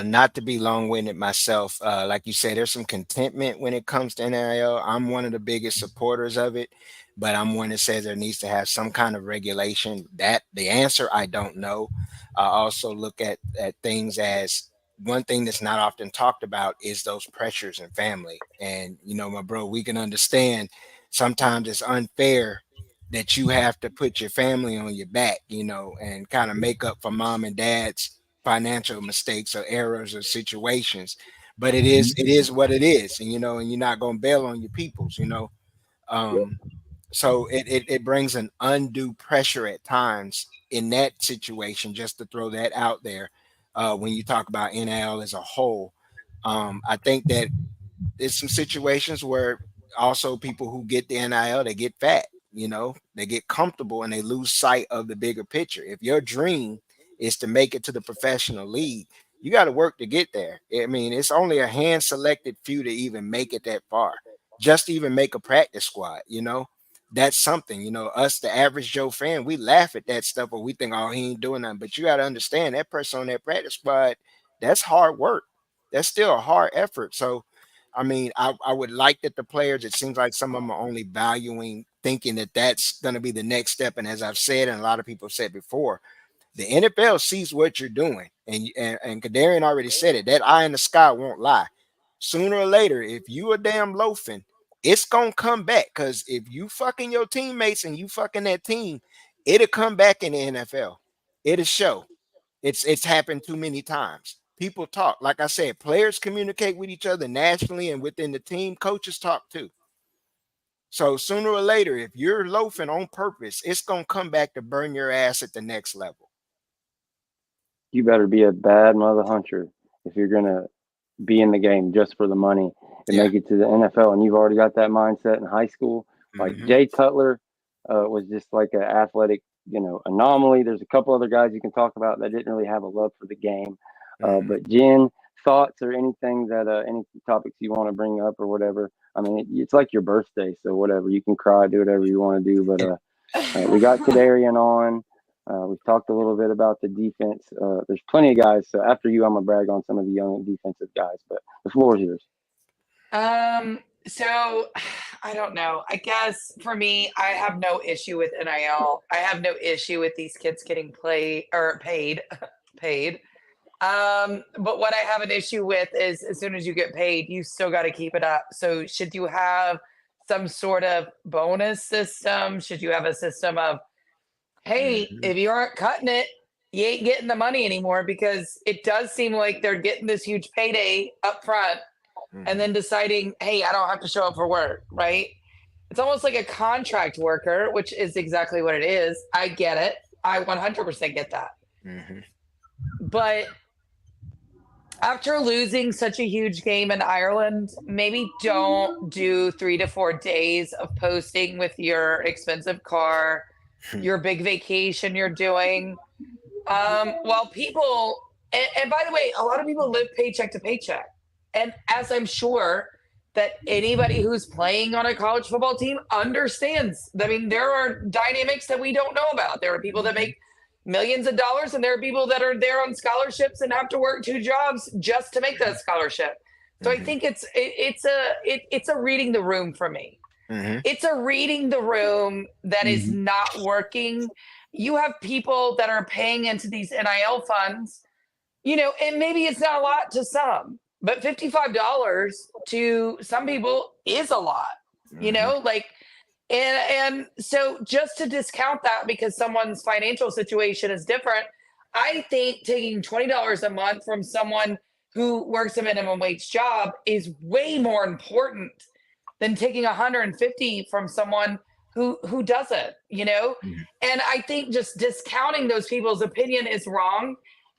Not to be long-winded myself, like you said, there's some contentment when it comes to NIL. I'm one of the biggest supporters of it, but I'm one that says there needs to have some kind of regulation. That the answer, I don't know. I also look at things as one thing that's not often talked about is those pressures in family. And, my bro, we can understand sometimes it's unfair that you have to put your family on your back, and kind of make up for mom and dad's financial mistakes or errors or situations. But it is what it is, and and you're not going to bail on your peoples. So it brings an undue pressure at times in that situation, just to throw that out there. When you talk about NIL as a whole, I think that there's some situations where also people who get the NIL, they get fat, they get comfortable and they lose sight of the bigger picture. If your dream is to make it to the professional league, you got to work to get there. I mean, it's only a hand selected few to even make it that far, just to even make a practice squad, that's something, us, the average Joe fan, we laugh at that stuff, or we think, oh, he ain't doing nothing. But you got to understand that person on that practice squad, that's hard work. That's still a hard effort. So, I mean, I would like that the players, it seems like some of them are only valuing, thinking that that's going to be the next step. And as I've said, and a lot of people have said before, the NFL sees what you're doing. And Kedarian already said it, that eye in the sky won't lie. Sooner or later, if you are damn loafing, it's going to come back. Because if you fucking your teammates and you fucking that team, it'll come back in the NFL. It'll show. It's happened too many times. People talk. Like I said, players communicate with each other nationally, and within the team, coaches talk too. So sooner or later, if you're loafing on purpose, it's going to come back to burn your ass at the next level. You better be a bad mother hunter if you're going to be in the game just for the money and make it to the NFL. And you've already got that mindset in high school. Like Jay Cutler was just like an athletic, anomaly. There's a couple other guys you can talk about that didn't really have a love for the game. But Jen, thoughts or anything that any topics you want to bring up or whatever? I mean, it's like your birthday, so whatever, you can cry, do whatever you want to do. But we got Kedarian on. We've talked a little bit about the defense. There's plenty of guys. So after you, I'm gonna brag on some of the young defensive guys. But the floor is yours. So I don't know. I guess for me, I have no issue with NIL. I have no issue with these kids getting paid. paid. But what I have an issue with is as soon as you get paid, you still got to keep it up. So should you have some sort of bonus system? Should you have a system of, hey, if you aren't cutting it, you ain't getting the money anymore? Because it does seem like they're getting this huge payday up front and then deciding, hey, I don't have to show up for work, right? It's almost like a contract worker, which is exactly what it is. I get it. I 100% get that. But after losing such a huge game in Ireland, maybe don't do 3 to 4 days of posting with your expensive car, your big vacation you're doing. While people, and by the way, a lot of people live paycheck to paycheck. And as I'm sure that anybody who's playing on a college football team understands. I mean, there are dynamics that we don't know about. There are people that make millions of dollars, and there are people that are there on scholarships and have to work 2 jobs just to make that scholarship. So I think it's a reading the room for me. It's a reading the room that is not working. You have people that are paying into these NIL funds, you know, and maybe it's not a lot to some, but $55 to some people is a lot, you know, like, and so just to discount that because someone's financial situation is different, I think taking $20 a month from someone who works a minimum wage job is way more important than taking $150 from someone who doesn't, you know? And I think just discounting those people's opinion is wrong.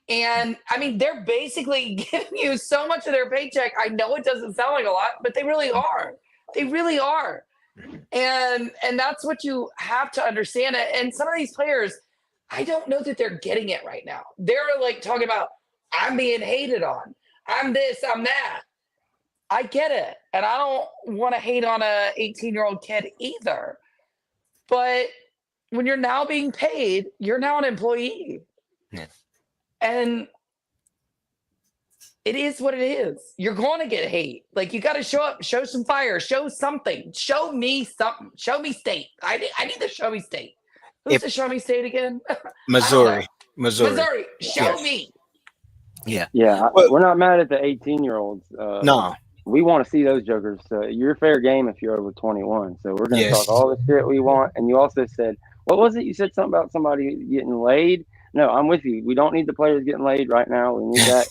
And I mean, they're basically giving you so much of their paycheck. I know it doesn't sound like a lot, but they really are. They really are. And that's what you have to understand. And some of these players, I don't know that they're getting it right now. They're like talking about, I'm being hated on. I'm this, I'm that. I get it. And I don't want to hate on a 18-year-old kid either. But when you're now being paid, you're now an employee. And it is what it is. You're going to get hate. Like, you got to show up, show some fire, show something. Show me something. Show me state. I need the show me state. Who's the show me state again? Missouri. Show me. Yeah. We're not mad at the 18-year-olds. No. We want to see those jokers. You're fair game if you're over 21. So we're going to talk all the shit we want. And you also said, what was it? You said something about somebody getting laid. No, I'm with you. We don't need the players getting laid right now. We need that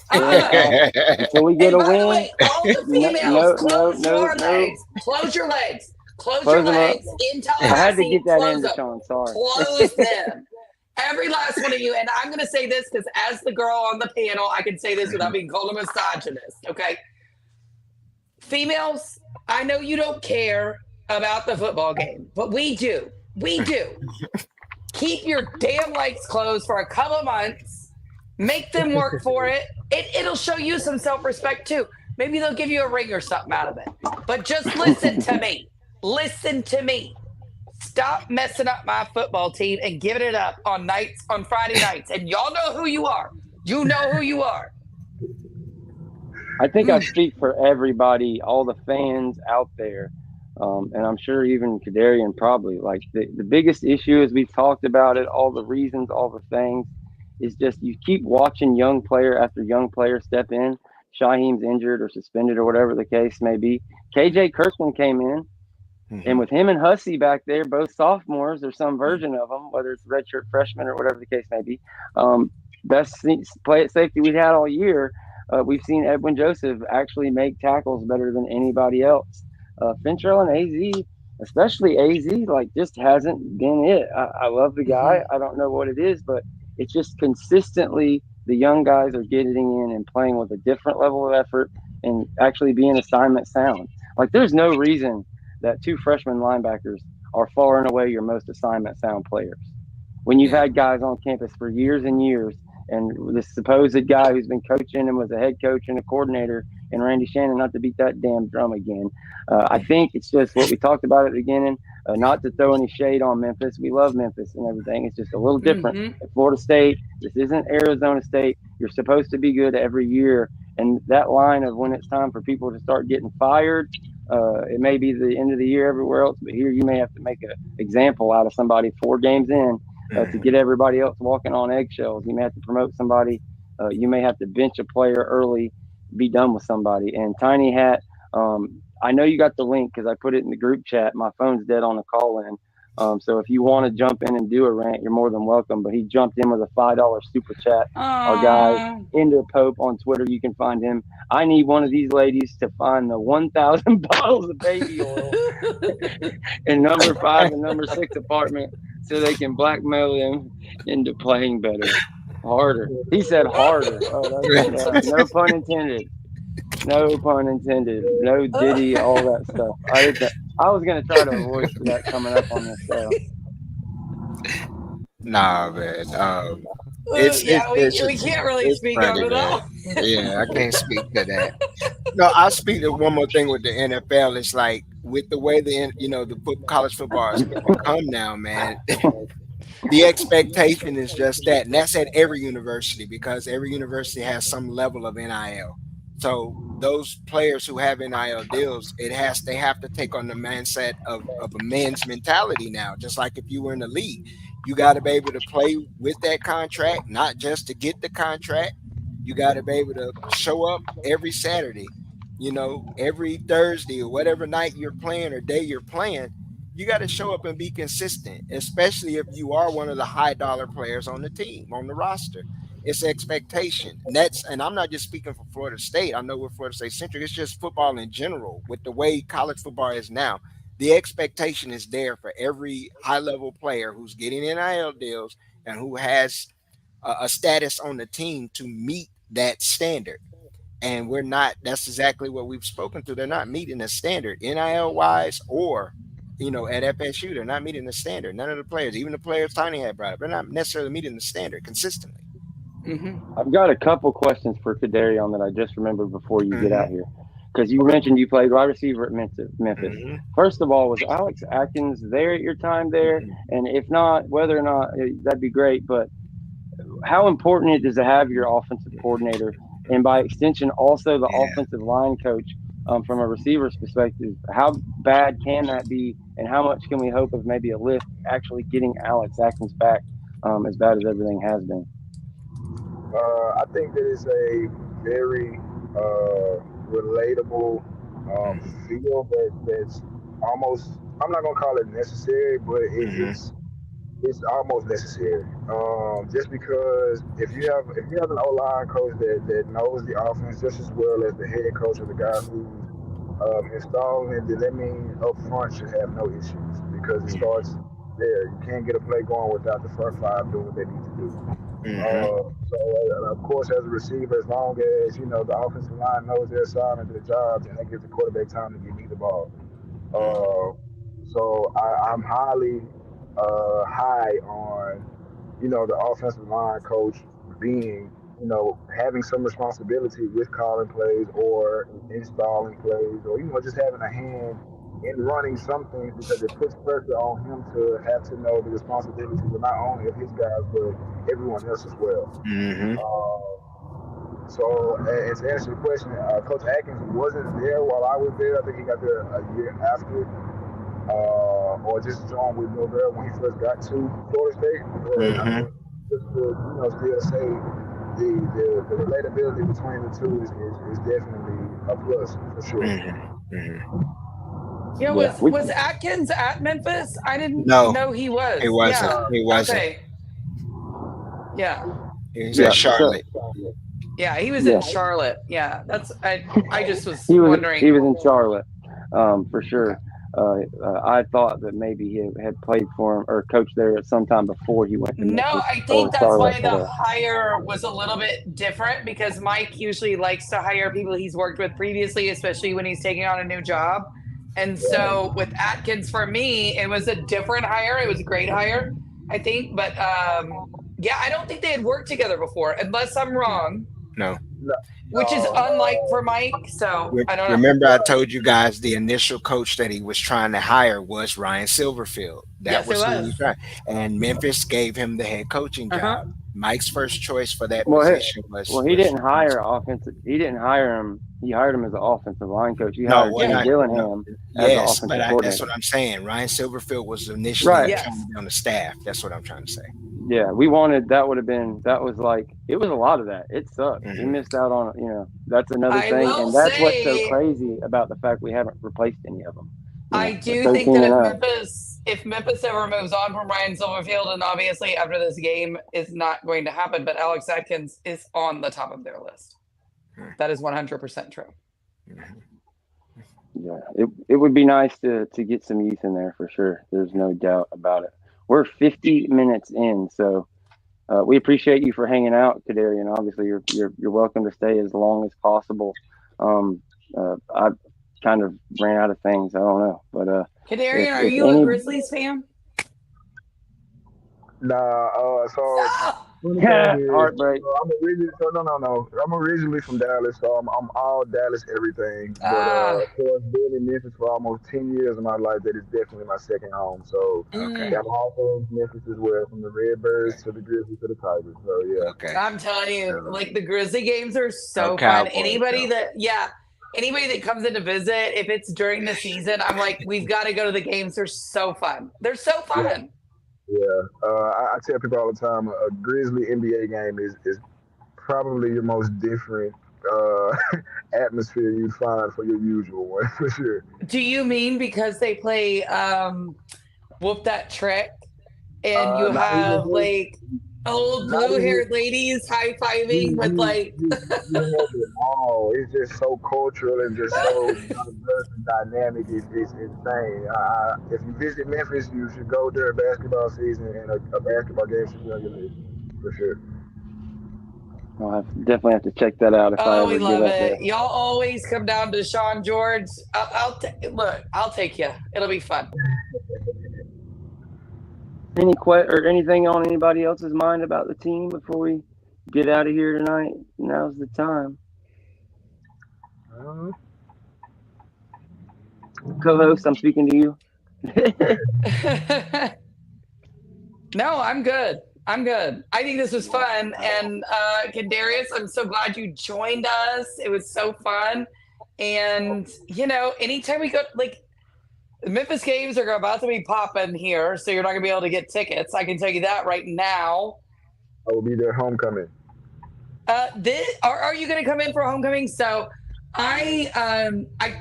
until we get a win. The way, all the females, close your legs. Close your legs. Close your legs in Tallahassee. I had to get that in, Deshaun. Sorry. Close them. Every last one of you. And I'm going to say this because as the girl on the panel, I can say this without being called a misogynist. Okay. Females, I know you don't care about the football game, but we do. We do. Keep your damn legs closed for a couple of months. Make them work for it. It'll show you some self-respect too. Maybe they'll give you a ring or something out of it. But just listen to me. Listen to me. Stop messing up my football team and giving it up on Friday nights. And y'all know who you are. You know who you are. I think I speak for everybody, all the fans out there. And I'm sure even Kedarian probably, like the biggest issue as we've talked about it, all the reasons, all the things, is just you keep watching young player after young player step in. Shaheem's injured or suspended or whatever the case may be. KJ Kirkland came in, and with him and Hussey back there, both sophomores or some version of them, whether it's redshirt freshman or whatever the case may be, best play at safety we've had all year. We've seen Edwin Joseph actually make tackles better than anybody else. Fintrell and AZ, especially AZ, like just hasn't been it. I love the guy. I don't know what it is, but it's just consistently the young guys are getting in and playing with a different level of effort and actually being assignment sound. Like there's no reason that 2 freshman linebackers are far and away your most assignment sound players. When you've had guys on campus for years and years, and this supposed guy who's been coaching and was a head coach and a coordinator, and Randy Shannon, not to beat that damn drum again. I think it's just what we talked about at the beginning, not to throw any shade on Memphis. We love Memphis and everything. It's just a little different. At Florida State, this isn't Arizona State. You're supposed to be good every year. And that line of when it's time for people to start getting fired, It may be the end of the year everywhere else, but here you may have to make an example out of somebody 4 games in to get everybody else walking on eggshells. You may have to promote somebody. You may have to bench a player early, be done with somebody. And Tiny Hat, I know you got the link because I put it in the group chat. My phone's dead on the call in. So if you want to jump in and do a rant, you're more than welcome. But he jumped in with a $5 super chat. Our guy, Ender Pope on Twitter, you can find him. I need one of these ladies to find the 1,000 bottles of baby oil in number 5 and number 6 apartment so they can blackmail him into playing better. Harder. He said harder. Oh, that's no pun intended. No pun intended. No Diddy, all that stuff. I was going to try to avoid that coming up on this show. Nah, man. We can't really speak funny, of it all. Yeah, I can't speak to that. No, I'll speak to one more thing with the NFL. It's like with the way the college football has become now, man. The expectation is just that, and that's at every university because every university has some level of NIL. So those players who have NIL deals, they have to take on the mindset of a man's mentality now. Just like if you were in the league, you got to be able to play with that contract, not just to get the contract. You got to be able to show up every Saturday, every Thursday or whatever night you're playing or day you're playing. You got to show up and be consistent, especially if you are one of the high dollar players on the team, on the roster. It's expectation. And I'm not just speaking for Florida State. I know we're Florida State centric. It's just football in general. With the way college football is now, the expectation is there for every high level player who's getting NIL deals and who has a status on the team to meet that standard. And we're not. That's exactly what we've spoken to. They're not meeting the standard NIL wise or at FSU, they're not meeting the standard. None of the players, even the players Tiny had brought up, they're not necessarily meeting the standard consistently. Mm-hmm. I've got a couple questions for Kedarian that I just remembered before you get out here. Because you mentioned you played wide receiver at Memphis. Mm-hmm. First of all, was Alex Atkins there at your time there? And if not, whether or not, that'd be great. But how important it is to have your offensive coordinator and by extension also the offensive line coach from a receiver's perspective? How bad can that be, and how much can we hope of maybe a lift actually getting Alex Atkins back as bad as everything has been? I think that it's a very relatable field that's almost, I'm not going to call it necessary, but it's almost necessary. Just because if you have an O-line coach that knows the offense just as well as the head coach or the guy who's installing it, then that means up front should have no issues because it starts there. You can't get a play going without the front 5 doing what they need to do. So of course, as a receiver, as long as the offensive line knows their assignment, their jobs, and that gives the quarterback time to get me the ball. So I'm highly high on the offensive line coach being having some responsibility with calling plays or installing plays, or just having a hand in running some things, because it puts pressure on him to have to know the responsibilities of not only of his guys but everyone else as well. So, and to answer your question, Coach Atkins wasn't there while I was there. I think he got there a year after, or just joined with Norvell when he first got to Florida State. But I mean, just to still say the relatability between the two is definitely a plus for sure. Yeah, was Atkins at Memphis? I didn't know he was. He wasn't. Yeah. He wasn't. Okay. Yeah. He was at Charlotte. Yeah, he was in Charlotte. Yeah, that's. I just was wondering. He was in Charlotte, for sure. I thought that maybe he had played for him or coached there at some time before he went to Memphis. No, I think that's why the hire was a little bit different, because Mike usually likes to hire people he's worked with previously, especially when he's taking on a new job. And so with Atkins, for me, it was a different hire. It was a great hire, I think. But I don't think they had worked together before, unless I'm wrong. No. Which is unlike for Mike. So I don't know. Remember, I told you guys the initial coach that he was trying to hire was Ryan Silverfield. That was who he tried. And Memphis gave him the head coaching job. Mike's first choice for that Well, position was. he didn't hire offensive. He didn't hire him. He hired him as an offensive line coach. He No, hired well, Jay not, Dillingham as an yes, offensive but that's coordinator. what I'm saying. Ryan Silverfield was initially Right. trying to be on the staff. That's what I'm trying to say. Yeah, we wanted that would have been that was like it was a lot of that. It sucked. We missed out on that's another I thing, will and that's what's so say- crazy about the fact we haven't replaced any of them. I do think that if Memphis ever moves on from Ryan Silverfield, and obviously after this game is not going to happen, but Alex Atkins is on the top of their list. That is 100% true. Yeah, it would be nice to get some youth in there for sure. There's no doubt about it. We're 50 minutes in, so we appreciate you for hanging out, Kedarian. Obviously, you're welcome to stay as long as possible. I kind of ran out of things. I don't know, but Kedarian, are you a Grizzlies fan? Nah. So heartbreak. I'm originally from Dallas, so I'm all Dallas everything. But of course, being in Memphis for almost 10 years of my life, that is definitely my second home. So I'm also in Memphis as well, from the Redbirds to the Grizzlies to the Tigers. So yeah. Okay. I'm telling you, like the Grizzly games are so fun. Cowboys, Anybody that comes in to visit, if it's during the season, I'm like, we've got to go to the games. They're so fun. They're so fun. Yeah. I tell people all the time, a Grizzly NBA game is probably your most different atmosphere you'd find for your usual one, for sure. Do you mean because they play Whoop That Trick and you have like old blue-haired ladies high-fiving with like it's just so cultural and just so diverse and dynamic. It's insane. If you visit Memphis, you should go during basketball season, and a basketball game should be on your list for sure. I'll definitely have to check that out if I ever we get love up it. there. Y'all always come down to Sean George. I'll take you. It'll be fun. Or anything on anybody else's mind about the team before we get out of here tonight? Now's the time. Co-host, I'm speaking to you. No, I'm good. I think this was fun. And Kedarius, I'm so glad you joined us. It was so fun. And, anytime we go, like, the Memphis games are about to be popping here, so you're not going to be able to get tickets. I can tell you that right now. I will be there homecoming. Are you going to come in for homecoming? So I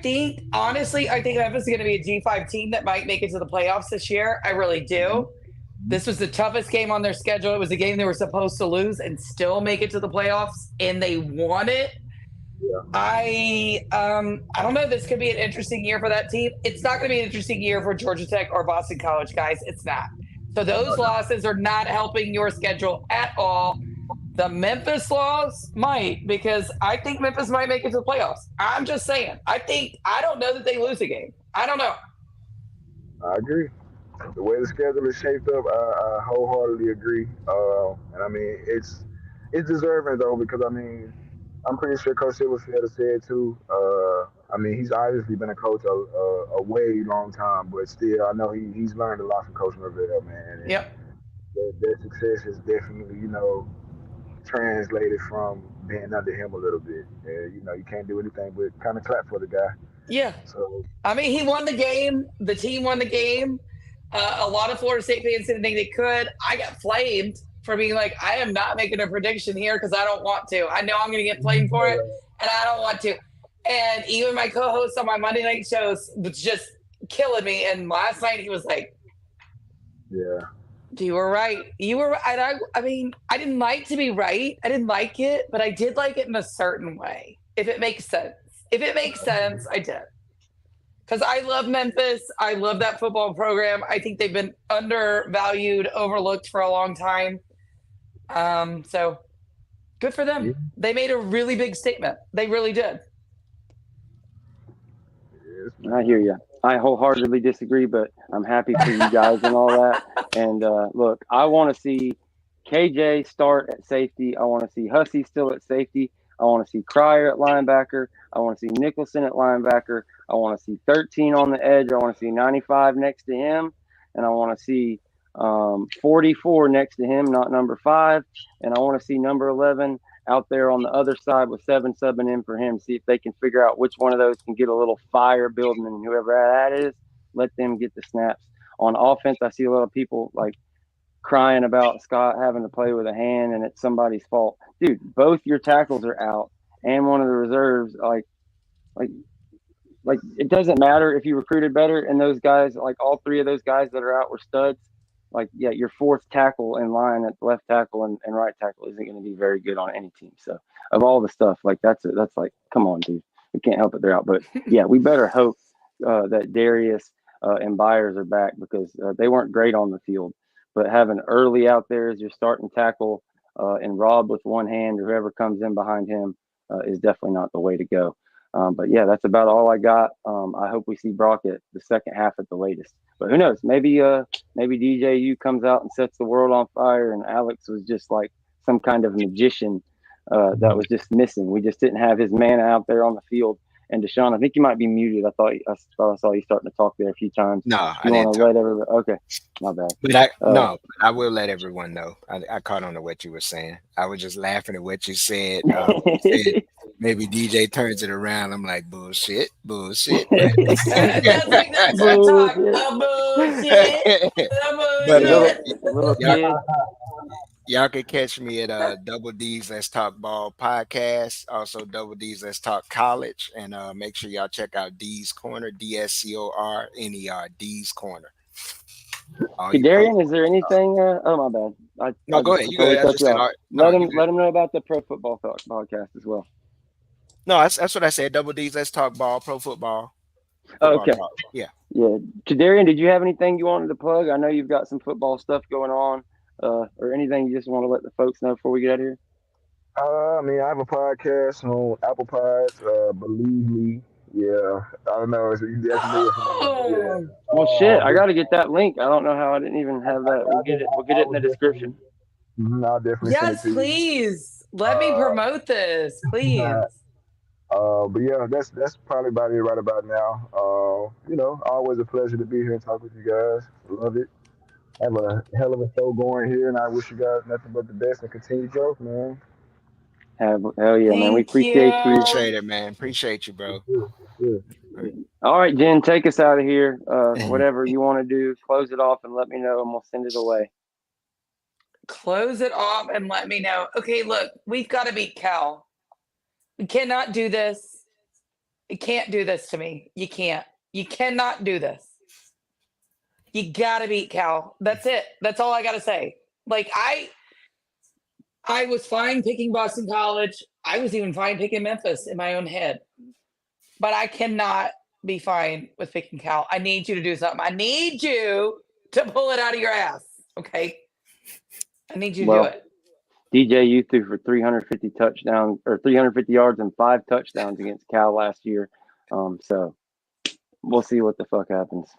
think Memphis is going to be a G5 team that might make it to the playoffs this year. I really do. This was the toughest game on their schedule. It was a game they were supposed to lose and still make it to the playoffs, and they won it. Yeah. I don't know. This could be an interesting year for that team. It's not going to be an interesting year for Georgia Tech or Boston College, guys. It's not. So those losses are not helping your schedule at all. The Memphis loss might, because I think Memphis might make it to the playoffs. I'm just saying. I don't know that they lose a game. I don't know. I agree. The way the schedule is shaped up, I wholeheartedly agree. And I mean, it's deserving though, because I mean, I'm pretty sure Coach Silverfield has said too. I mean, he's obviously been a coach a way long time, but still, I know he's learned a lot from Coach Norvell, man. And yep. Their success is definitely, translated from being under him a little bit. And, you can't do anything but kind of clap for the guy. Yeah. So I mean, he won the game. The team won the game. A lot of Florida State fans didn't think they could. I got flamed for being like, I am not making a prediction here because I don't want to. I know I'm going to get flamed for it, and I don't want to. And even my co-host on my Monday night shows was just killing me. And last night he was like, yeah, you were right. You were right. I mean, I didn't like to be right. I didn't like it, but I did like it in a certain way. If it makes sense. I did. Because I love Memphis. I love that football program. I think they've been undervalued, overlooked for a long time. So good for them. Yeah. They made a really big statement. They really did. I hear you. I wholeheartedly disagree, but I'm happy for you guys and all that. And look, I want to see KJ start at safety. I want to see Hussey still at safety. I want to see Cryer at linebacker. I want to see Nicholson at linebacker. I want to see 13 on the edge. I want to see 95 next to him. And I want to see 44 next to him, not number 5. And I want to see number 11 out there on the other side with 7 subbing in for him. See if they can figure out which one of those can get a little fire building, and whoever that is, let them get the snaps. On offense, I see a lot of people like crying about Scott having to play with a hand and it's somebody's fault. Dude, both your tackles are out and one of the reserves. Like it doesn't matter if you recruited better and those guys, like all 3 of those guys that are out were studs. Like, yeah, your 4th tackle in line at left tackle and right tackle isn't going to be very good on any team. So of all the stuff, like that's like, come on, dude, we can't help it, they're out. But yeah, we better hope that Darius and Byers are back, because they weren't great on the field. But having Early out there as your starting tackle and Rob with one hand, or whoever comes in behind him, is definitely not the way to go. But yeah, that's about all I got. I hope we see Brock at the second half at the latest. But who knows? Maybe DJU comes out and sets the world on fire, and Alex was just like some kind of magician that was just missing. We just didn't have his man out there on the field. And Deshaun, I think you might be muted. I saw you starting to talk there a few times. No, I didn't. Let everybody? Okay, my bad. But I will let everyone know. I caught on to what you were saying. I was just laughing at what you said. Maybe DJ turns it around. I'm like, bullshit. That's what talk. Bullshit. But y'all can catch me at Double D's Let's Talk Ball podcast. Also Double D's Let's Talk College. And make sure y'all check out D's Corner, DSCORNER, D's Corner. Kedarian, is there anything? Oh, my bad. No, go ahead. You go ahead. Let him know about the Pro Football Talk podcast as well. No, that's what I said. Double D's Let's Talk Ball, Pro Football. Okay. Talk. Yeah. Kedarian, did you have anything you wanted to plug? I know you've got some football stuff going on, or anything you just want to let the folks know before we get out of here. I mean, I have a podcast on Apple Pods. Believe me, yeah. I don't know. You definitely. Well, shit, I got to get that link. I don't know how I didn't even have that. We'll get it in the description. I'll definitely. Yes, please. Let me promote this, please. But yeah, that's probably about it right about now. Always a pleasure to be here and talk with you guys. Love it. Have a hell of a show going here, and I wish you guys nothing but the best and continued growth, man. Hell yeah, man. We appreciate you. Appreciate it, man. Appreciate you, bro. Yeah. All right, Jen, take us out of here. Whatever you want to do, close it off and let me know, and we'll send it away. Close it off and let me know. Okay, look, we've got to beat Cal. We cannot do this. You can't do this to me. You can't. You cannot do this. You got to beat Cal. That's it. That's all I got to say. Like, I was fine picking Boston College. I was even fine picking Memphis in my own head. But I cannot be fine with picking Cal. I need you to do something. I need you to pull it out of your ass. Okay? I need you to do it. DJU threw for 350 touchdowns or 350 yards and 5 touchdowns against Cal last year. So we'll see what the fuck happens.